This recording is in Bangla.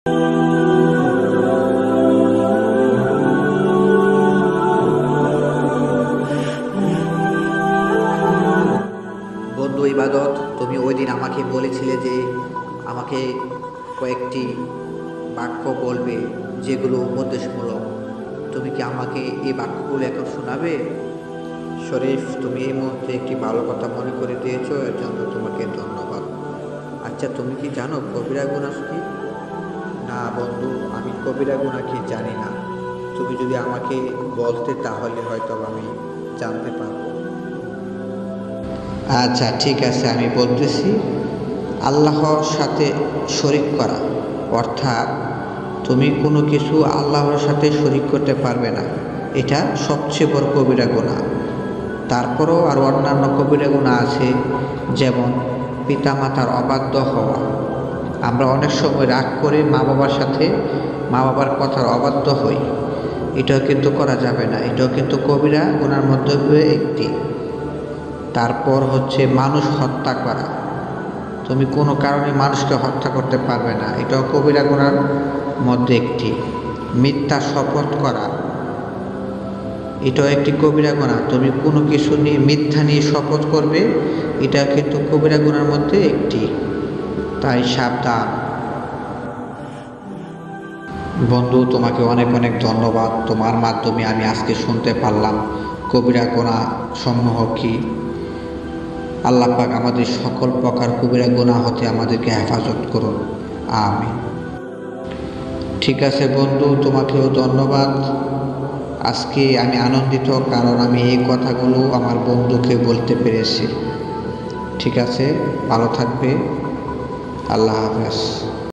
বন্ধু ইবাদত, তুমি ওই দিন আমাকে বলেছিলে যে আমাকে কয়েকটি বাক্য বলবে যেগুলো উপদেশমূলক। তুমি কি আমাকে এই বাক্যগুলো এখন শোনাবে? শরীফ, তুমি এই মুহূর্তে একটি ভালো কথা মনে করে দিয়েছো, এর জন্য তোমাকে ধন্যবাদ। আচ্ছা, তুমি কি জানো কবিরা গুনাহ কি? না বন্ধু, আমি কবিরা গুনাহ কি জানি না। তুমি যদি আমাকে বলতে তাহলে হয়তো আমি জানতে পারবো। আচ্ছা ঠিক আছে, আমি বলতেছি। আল্লাহর সাথে শরিক করা, অর্থাৎ তুমি কোনো কিছু আল্লাহর সাথে শরিক করতে পারবে না, এটা সবচেয়ে বড় কবিরা গুনাহ। তারপরও আরও অন্যান্য কবিরা গুনাহ আছে, যেমন পিতামাতার অবাধ্য হওয়া। আমরা অনেক সময় রাগ করে মা বাবার কথার অবাধ্য হই। এটাও কিন্তু করা যাবে না, এটাও কিন্তু কবিরা গুনার মধ্যে একটি। তারপর হচ্ছে মানুষ হত্যা করা। তুমি কোনো কারণে মানুষকে হত্যা করতে পারবে না, এটাও কবিরা গুনার মধ্যে একটি। মিথ্যা শপথ করা, এটাও একটি কবিরা গুনাহ। তুমি কোনো কিছু নিয়ে মিথ্যা নিয়ে শপথ করবে, এটা কিন্তু কবিরা গুনার মধ্যে একটি। তাই সাবধান। বন্ধু, তোমাকে অনেক অনেক ধন্যবাদ। তোমার মাধ্যমে আমি আজকে শুনতে পারলাম কবিরা গুনাহ সমূহ কি। আল্লাহ পাক আমাদের সকল প্রকার কবিরা গুনাহ হতে আমাদেরকে হেফাজত করুন, আমিন। ঠিক আছে বন্ধু, তোমাকেও ধন্যবাদ। আজকে আমি আনন্দিত, কারণ আমি এই কথাগুলো আমার বন্ধুকে বলতে পেরেছি। ঠিক আছে, ভালো থাকবে। আল্লাহ হাফেজ।